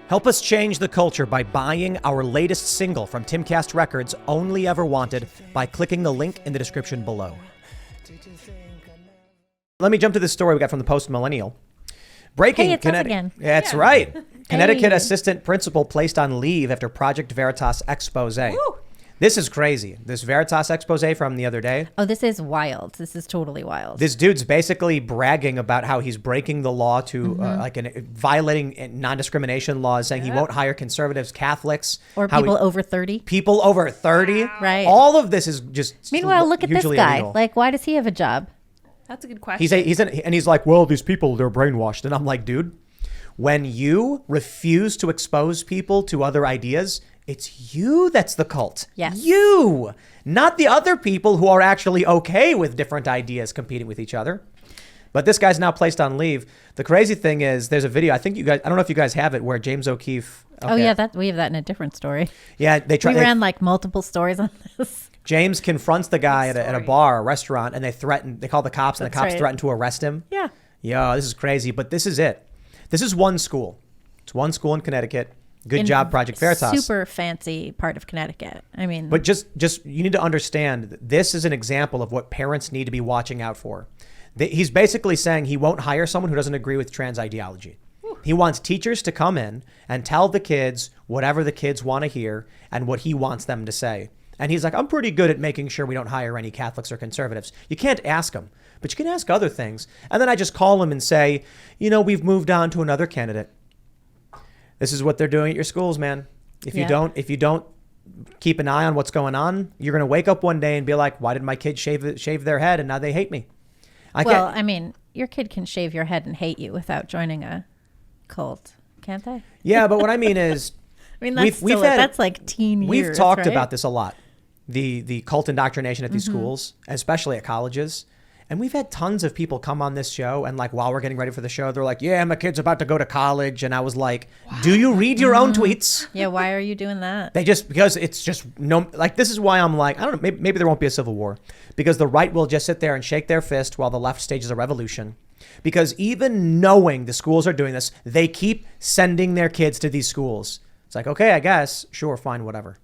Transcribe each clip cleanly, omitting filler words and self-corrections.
Help us change the culture by buying our latest single from Timcast Records, Only Ever Wanted, by clicking the link in the description below. Let me jump to this story we got from the Post Millennial. Breaking Hey, it's us again. That's right. Connecticut assistant principal placed on leave after Project Veritas Exposé. Woo. This is crazy. This Veritas Exposé from the other day. Oh, this is wild. This is totally wild. This dude's basically bragging about how he's breaking the law to violating non-discrimination laws, saying he won't hire conservatives, Catholics, or people over 30. People over 30. Wow. Right. All of this is just. Meanwhile, look at this guy. Illegal. Like, why does he have a job? That's a good question. He's like, well, these people, they're brainwashed. And I'm like, dude, when you refuse to expose people to other ideas, it's you that's the cult. Yes. You, not the other people who are actually okay with different ideas competing with each other. But this guy's now placed on leave. The crazy thing is there's a video. I think you guys, I don't know if you guys have it, where James O'Keefe. Okay. Oh, yeah, we have that in a different story. Yeah, they ran like multiple stories on this. James confronts the guy at a bar, a restaurant, and they call the cops, and the cops threaten to arrest him. Yeah. Yo, this is crazy. But this is it. This is one school. It's one school in Connecticut. Good job, Project Veritas. Super fancy part of Connecticut. I mean, but just you need to understand, this is an example of what parents need to be watching out for. He's basically saying he won't hire someone who doesn't agree with trans ideology. He wants teachers to come in and tell the kids whatever the kids want to hear and what he wants them to say. And he's like, I'm pretty good at making sure we don't hire any Catholics or conservatives. You can't ask him, but you can ask other things. And then I just call him and say, we've moved on to another candidate. This is what they're doing at your schools, man. If you don't keep an eye on what's going on, you're going to wake up one day and be like, why did my kid shave their head and now they hate me? I mean, your kid can shave your head and hate you without joining a cult, can't they? Yeah, but what I mean is, I mean, that's like teen years. We've talked about this a lot. The cult indoctrination at these schools, especially at colleges. And we've had tons of people come on this show, and like while we're getting ready for the show, they're like, yeah, my kid's about to go to college. And I was like, do you read your own tweets? Yeah, why are you doing that? Because it's just this is why I'm like, I don't know, maybe there won't be a civil war, because the right will just sit there and shake their fist while the left stages a revolution. Because even knowing the schools are doing this, they keep sending their kids to these schools. It's like, okay, I guess, sure, fine, whatever.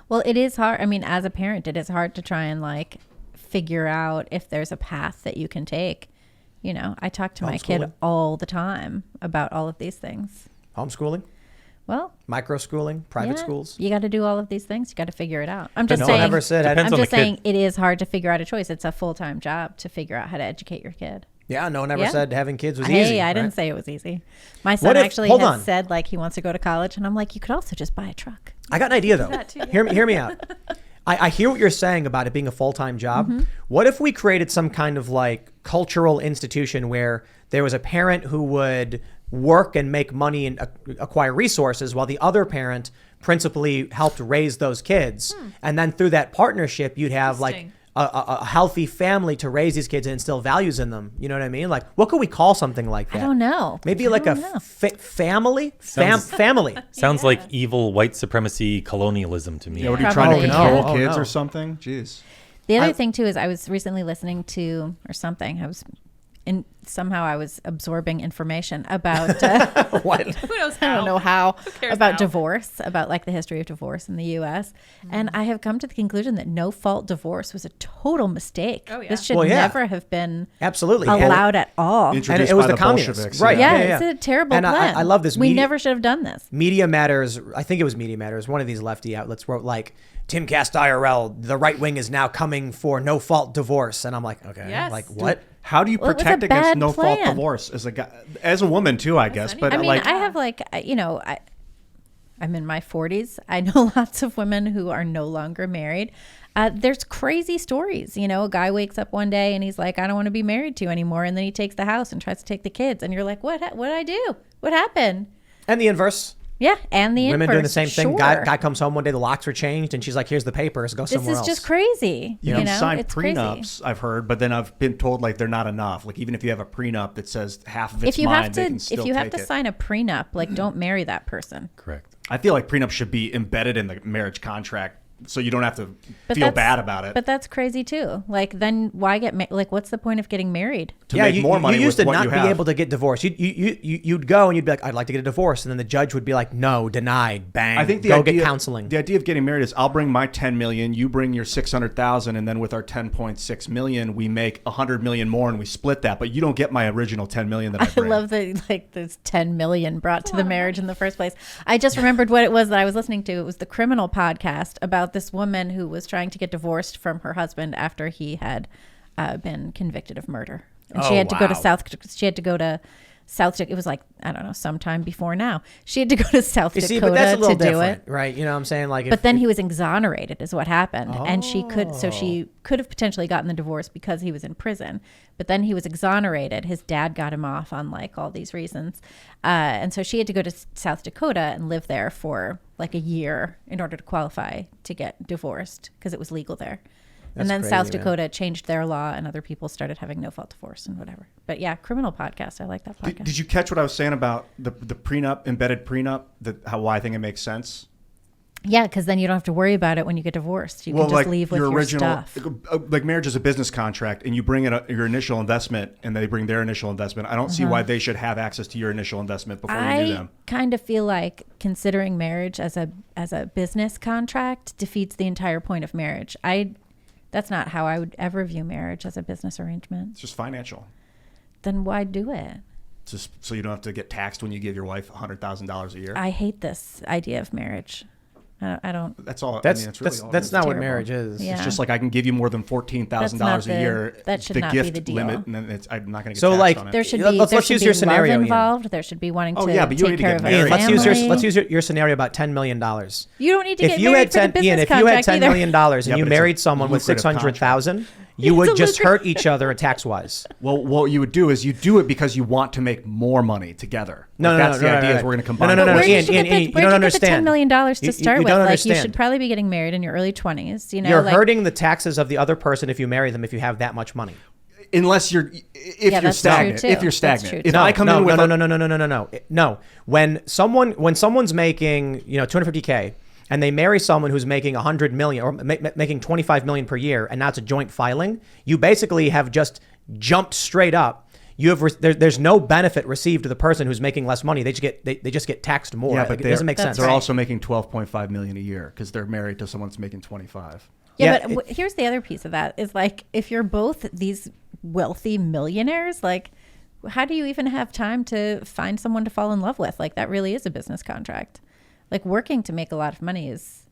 Well, it is hard. I mean, as a parent, it is hard to try and like figure out if there's a path that you can take. I talk to my kid all the time about all of these things. Homeschooling? Well, microschooling, private schools. You got to do all of these things. You got to figure it out. I'm just saying it is hard to figure out a choice. It's a full-time job to figure out how to educate your kid. Yeah, no one ever said having kids was easy. Hey, I didn't say it was easy. My son actually has said like he wants to go to college, and I'm like, you could also just buy a truck. I got an idea though. Hear me out. I hear what you're saying about it being a full-time job. What if we created some kind of like cultural institution where there was a parent who would work and make money and acquire resources while the other parent principally helped raise those kids. And then through that partnership, you'd have like a healthy family to raise these kids and instill values in them. You know what I mean? Like, what could we call something like that? I don't know. Maybe like a family? Family. Sounds like evil white supremacy colonialism to me. Yeah, what are you trying to control kids or something? Jeez. The other thing too is I was recently listening to, or something, somehow I was absorbing information about what? Who knows how? I don't know how, about now? Divorce, about like the history of divorce in the U.S. And I have come to the conclusion that no-fault divorce was a total mistake. Oh, yeah. This should never have been allowed at all. And it was the communists. Right. Yeah, it's a terrible plan. I love this. We never should have done this. Media Matters, I think it was Media Matters, one of these lefty outlets wrote like, Timcast IRL, the right wing is now coming for no-fault divorce. And I'm like, okay, like what? Dude, how do you protect against no-fault divorce as a guy, as a woman too, I guess? But I mean, I have like, I'm in my 40s. I know lots of women who are no longer married. There's crazy stories. A guy wakes up one day and he's like, I don't want to be married to you anymore. And then he takes the house and tries to take the kids. And you're like, what did I do? What happened? And the inverse. Yeah, and the women inverse, doing the same thing. sure. Guy comes home one day, the locks are changed, and she's like, "Here's the papers. Go somewhere else." This is just crazy. You can sign it's prenups. Crazy. I've heard, but then I've been told like they're not enough. Like even if you have a prenup that says half of it's mine, they can still if you have take to it. sign a prenup, like don't marry that person. Correct. I feel like prenup should be embedded in the marriage contract so you don't have to But feel that's- bad about it. But that's crazy too. Like, then why like, what's the point of getting married? To make more money you used with to what not you be have. able to get divorced. You'd go and you'd be like, I'd like to get a divorce, and then the judge would be like, no, denied, bang. I think get counseling. The idea of getting married is I'll bring my 10 million, you bring your 600,000, and then with our 10.6 million, we make 100 million more and we split that. But you don't get my original 10 million that I I bring. love that, like, there's 10 million brought to the marriage in the first place. I just remembered what it was that I was listening to. It was the Criminal podcast about this woman who was trying to get divorced from her husband after he had been convicted of murder. And she had to go to South. It was like, I don't know, sometime before now. She had to go to South Dakota but that's a little to do different, it. right? You know what I'm saying? Like, But then he was exonerated is what happened. And she could have potentially gotten the divorce because he was in prison. But then he was exonerated. His dad got him off on like all these reasons. And so she had to go to South Dakota and live there for like a year in order to qualify to get divorced because it was legal there. And then crazy, South man. Dakota changed their law and other people started having no fault divorce and whatever. But yeah, Criminal podcast. I like that podcast. Did you catch what I was saying about the prenup, embedded prenup, why I think it makes sense? Yeah, because then you don't have to worry about it when you get divorced. You can just leave with your stuff. Like marriage is a business contract, and you bring in your initial investment, and they bring their initial investment. I don't see why they should have access to your initial investment before you do them. I kind of feel like considering marriage as a business contract defeats the entire point of marriage. That's not how I would ever view marriage as a business arrangement. It's just financial. Then why do it? Just so you don't have to get taxed when you give your wife $100,000 a year. I hate this idea of marriage. I don't. That's all. That's really all it that's is. not what Terrible. marriage is. Yeah. It's just like I can give you more than $14,000 a year. That should not be gift the deal. limit, and then I'm not going to get So, taxed like, on it. There should Let's be use your scenario, love Ian. involved. There should be wanting to but you don't take need to care get of a married. family. Let's use your scenario about $10 million. You don't need to If get you married had for the 10, Ian, business if you had contract $10 either. million and Yeah, you but it's married a someone with lucrative 600,000, you It's would a just lucrative- hurt each other tax wise. Well, what you would do is you do it because you want to make more money together. That's the idea. Is we're going to combine. No, Where did Ian, you get Ian, you the don't $10 understand. million to You start don't with? Like, you understand. should probably be getting married in your early 20s. You know, You're like, hurting the taxes of the other person if you marry them if you have that much money. Unless you're that's stagnant. true, If too. you're That's stagnant. true, If too. I come in with No. When someone's making, $250K and they marry someone who's making 100 million or making 25 million per year, and now it's a joint filing, you basically have just jumped straight up. There's no benefit received to the person who's making less money. They just get taxed more. yeah, but It doesn't make sense. They're also making 12.5 million a year because they're married to someone that's making 25. Yeah, but here's the other piece of that is like, if you're both these wealthy millionaires, like, how do you even have time to find someone to fall in love with? Like, that really is a business contract. Like, working to make a lot of money is,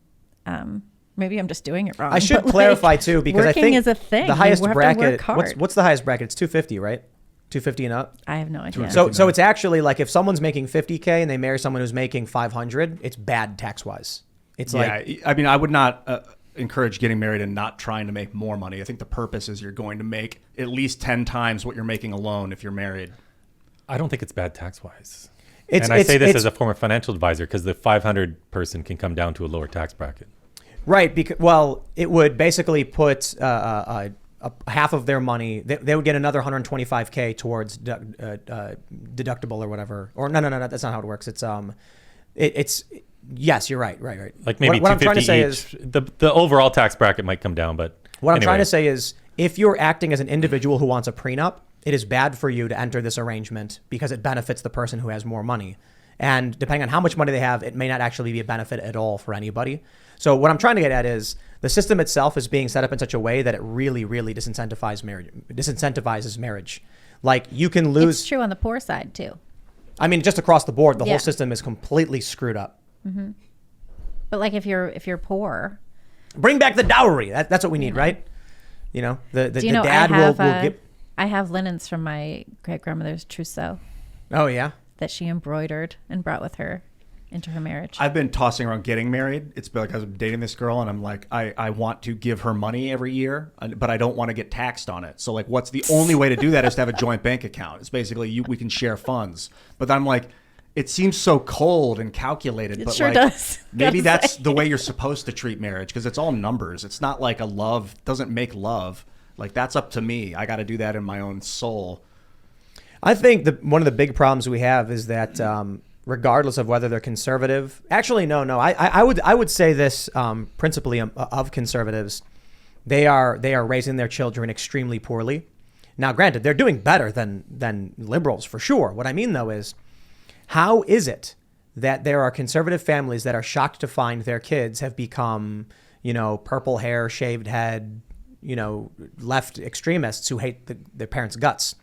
maybe I'm just doing it wrong. I should but, clarify like, too, because I working think is a thing. the highest You have to bracket. work hard. What's the highest bracket? It's 250, right? 250 and up. I have no idea. So it's actually like if someone's making 50K and they marry someone who's making 500, it's bad tax wise. It's like, I mean, I would not encourage getting married and not trying to make more money. I think the purpose is you're going to make at least 10 times what you're making alone if you're married. I don't think it's bad tax wise. It's, And I say this it's- as a former financial advisor because the 500 person can come down to a lower tax bracket. right. Because, well, it would basically put half of their money. They would get another 125K towards deductible or whatever. Or no, that's not how it works. It's yes, you're right. Like maybe what I'm trying to 250 say each. is The overall tax bracket might come down, but what I'm anyway. trying to say is if you're acting as an individual who wants a prenup, it is bad for you to enter this arrangement because it benefits the person who has more money. And depending on how much money they have, it may not actually be a benefit at all for anybody. So what I'm trying to get at is the system itself is being set up in such a way that it really, really disincentivizes marriage. Like you can lose. It's true on the poor side too. I mean, just across the board, the Yeah. whole system is completely screwed up. But like, if you're poor, Bring back the dowry. That's what we need, right? You know, the do you know dad will get. I have linens from my great grandmother's trousseau Oh yeah. that she embroidered and brought with her into her marriage. I've been tossing around getting married. It's been like I was dating this girl, and I'm like, I want to give her money every year, but I don't want to get taxed on it. So like, what's the only way to do that is to have a joint bank account. It's basically we can share funds. But I'm like, it seems so cold and calculated. It but sure like, does. Maybe Gotta that's say. the way you're supposed to treat marriage because it's all numbers. It's not like a love doesn't make love. Like that's up to me. I got to do that in my own soul. I think one of the big problems we have is that regardless of whether they're conservative. Actually, no. I would say this principally of conservatives. They are raising their children extremely poorly. Now, granted, they're doing better than liberals for sure. What I mean, though, is how is it that there are conservative families that are shocked to find their kids have become, purple hair, shaved head, left extremists who hate their parents' guts?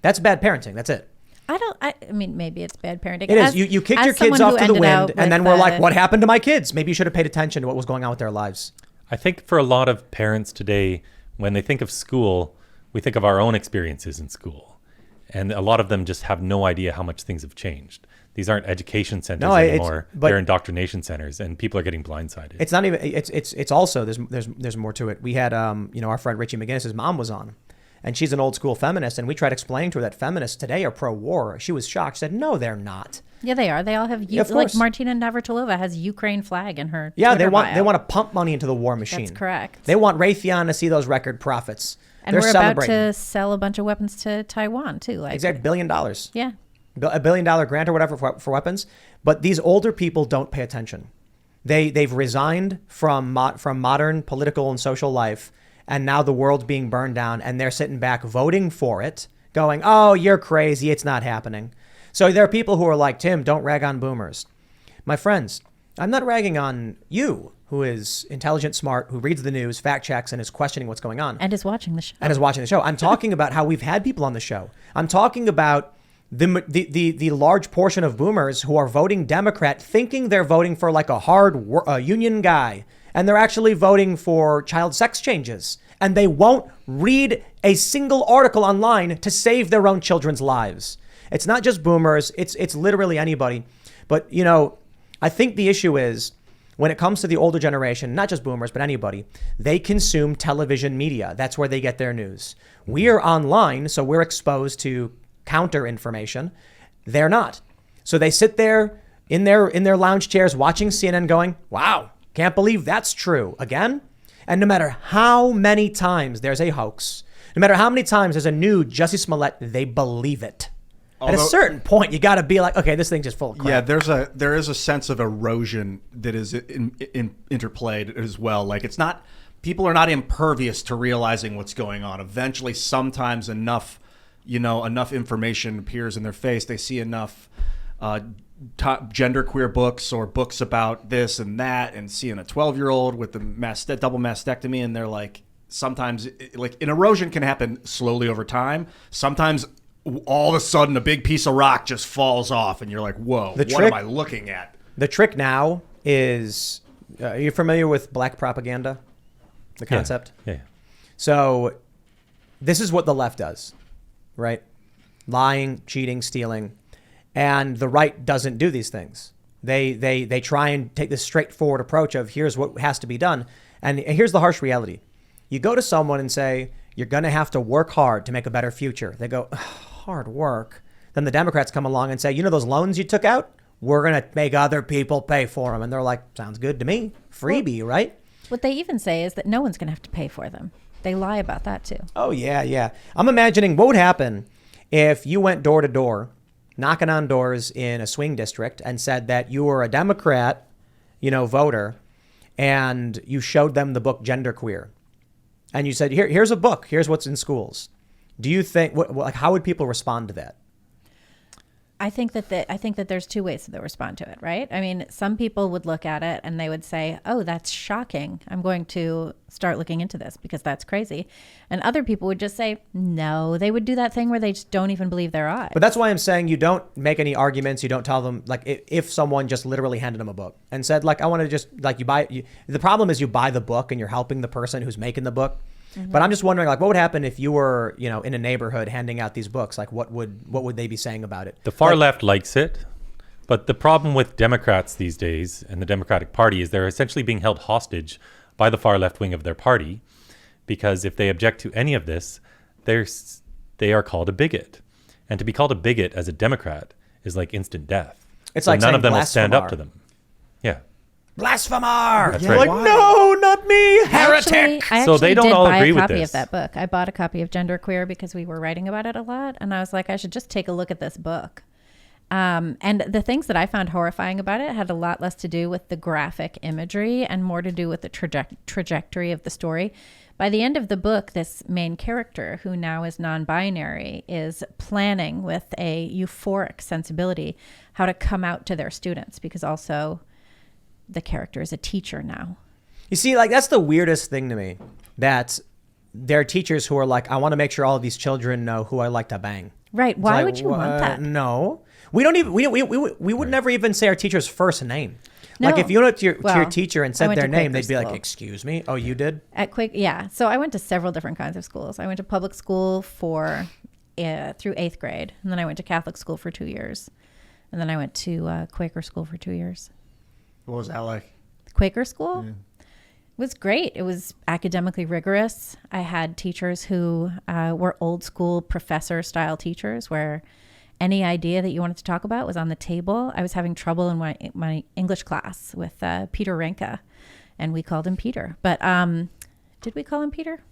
That's bad parenting. That's it. I mean, maybe it's bad parenting. It is. You kicked your kids off to the wind, and then we're like, what happened to my kids? Maybe you should have paid attention to what was going on with their lives. I think for a lot of parents today, when they think of school, we think of our own experiences in school. And a lot of them just have no idea how much things have changed. These aren't education centers anymore. They're indoctrination centers, and people are getting blindsided. It's not even. It's also there's more to it. We had our friend Richie McGinnis's mom was on, and she's an old school feminist, and we tried explaining to her that feminists today are pro-war. She was shocked. She said, "No, they're not." Yeah, they are. They all have like Martina Navratilova has Ukraine flag in her. Yeah, Twitter bio. they want to pump money into the war machine. That's correct. They want Raytheon to see those record profits. And we're about to sell a bunch of weapons to Taiwan too. Like exactly, $1 billion. Yeah. $1 billion grant or whatever for weapons. But these older people don't pay attention. They've resigned from modern political and social life, and now the world's being burned down, and they're sitting back voting for it, going, "Oh, you're crazy. It's not happening." So there are people who are like, "Tim, don't rag on boomers." My friends, I'm not ragging on you, who is intelligent, smart, who reads the news, fact checks, and is questioning what's going on. And is watching the show. I'm talking about how we've had people on the show. I'm talking about the large portion of boomers who are voting Democrat, thinking they're voting for like a hard union guy, and they're actually voting for child sex changes. And they won't read a single article online to save their own children's lives. It's not just boomers. It's literally anybody. But, I think the issue is, when it comes to the older generation, not just boomers, but anybody, they consume television media. That's where they get their news. We are online, so we're exposed to counter information. They're not. So they sit there in their lounge chairs watching CNN going, "Wow, can't believe that's true again." And no matter how many times there's a hoax, no matter how many times there's a new Jussie Smollett, they believe it. At a certain point, you got to be like, okay, this thing's just full of crap. Yeah, there is a sense of erosion that is interplayed as well. Like it's not, people are not impervious to realizing what's going on. Eventually, sometimes enough information appears in their face. They see enough genderqueer books or books about this and that, and seeing a 12-year-old with the double mastectomy, and they're like, sometimes like an erosion can happen slowly over time. Sometimes all of a sudden a big piece of rock just falls off and you're like, whoa, what am I looking at? The trick now is, are you familiar with black propaganda? The concept? Yeah. So this is what the left does, right? Lying, cheating, stealing. And the right doesn't do these things. They try and take this straightforward approach of here's what has to be done. And here's the harsh reality. You go to someone and say, you're going to have to work hard to make a better future. They go, hard work. Then the Democrats come along and say, those loans you took out, we're going to make other people pay for them. And they're like, sounds good to me. Freebie, right? What they even say is that no one's going to have to pay for them. They lie about that too. Oh, yeah. I'm imagining what would happen if you went door to door, knocking on doors in a swing district and said that you were a Democrat, voter, and you showed them the book Genderqueer. And you said, here's a book. Here's what's in schools. Do you think, how would people respond to that? I think that there's two ways that they'll respond to it, right? I mean, some people would look at it and they would say, "Oh, that's shocking. I'm going to start looking into this because that's crazy." And other people would just say, "No." They would do that thing where they just don't even believe their eyes. But that's why I'm saying you don't make any arguments. You don't tell them, like, if someone just literally handed them a book and said, like, I want to just, like, the problem is you buy the book and you're helping the person who's making the book. Mm-hmm. But I'm just wondering, like, what would happen if you were, in a neighborhood handing out these books? Like, what would they be saying about it? The far left likes it, but the problem with Democrats these days and the Democratic Party is they're essentially being held hostage by the far left wing of their party, because if they object to any of this, they are called a bigot, and to be called a bigot as a Democrat is like instant death. It's so like none of them will stand up to them. Yeah. Blasphemer! That's You're right. like, no, not me, heretic. I So they don't did all buy agree a with copy this. of that book. I bought a copy of Genderqueer because we were writing about it a lot, and I was like, I should just take a look at this book. And the things that I found horrifying about it had a lot less to do with the graphic imagery and more to do with the trajectory of the story. By the end of the book, this main character, who now is non-binary, is planning with a euphoric sensibility how to come out to their students, because also the character is a teacher now. You see, like, that's the weirdest thing to me, that there are teachers who are like, I want to make sure all of these children know who I like to bang. Right. Why would you want that? No. We don't even, we would never even say our teacher's first name. No. Like, if you went up to your teacher and said went their to name, Quaker they'd be like, school. excuse me? Oh, you did? At Quaker, yeah. So I went to several different kinds of schools. I went to public school for through 8th grade, and then I went to Catholic school for 2 years, and then I went to Quaker school for 2 years. What was that like? Quaker school? Yeah. It was great. It was academically rigorous. I had teachers who were old school professor style teachers, where any idea that you wanted to talk about was on the table. I was having trouble in my English class with Peter Renka, and we called him Peter. But did we call him Peter?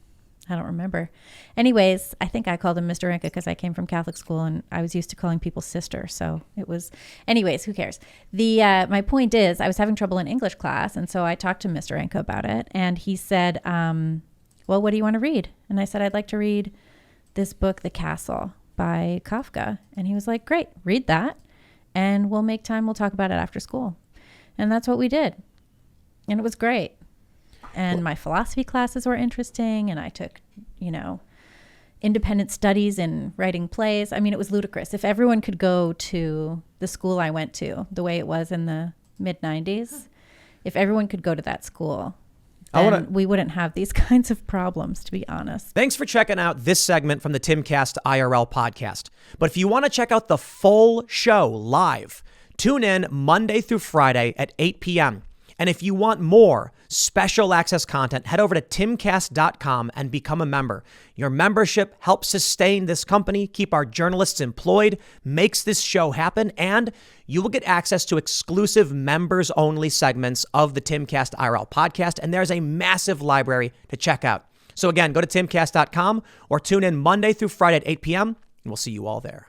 I don't remember. Anyways, I think I called him Mr. Renka because I came from Catholic school and I was used to calling people sister. So it was, anyways, who cares? My point is, I was having trouble in English class. And so I talked to Mr. Renka about it. And he said, well, what do you want to read? And I said, I'd like to read this book, The Castle by Kafka. And he was like, great, read that. And we'll make time. We'll talk about it after school. And that's what we did. And it was great. And my philosophy classes were interesting, and I took, independent studies in writing plays. I mean, it was ludicrous. If everyone could go to the school I went to, the way it was in the mid-90s, if everyone could go to that school, then we wouldn't have these kinds of problems, to be honest. Thanks for checking out this segment from the Timcast IRL podcast. But if you want to check out the full show live, tune in Monday through Friday at 8 p.m. And if you want more special access content, head over to timcast.com and become a member. Your membership helps sustain this company, keep our journalists employed, makes this show happen, and you will get access to exclusive members-only segments of the Timcast IRL podcast, and there's a massive library to check out. So again, go to timcast.com or tune in Monday through Friday at 8 p.m., and we'll see you all there.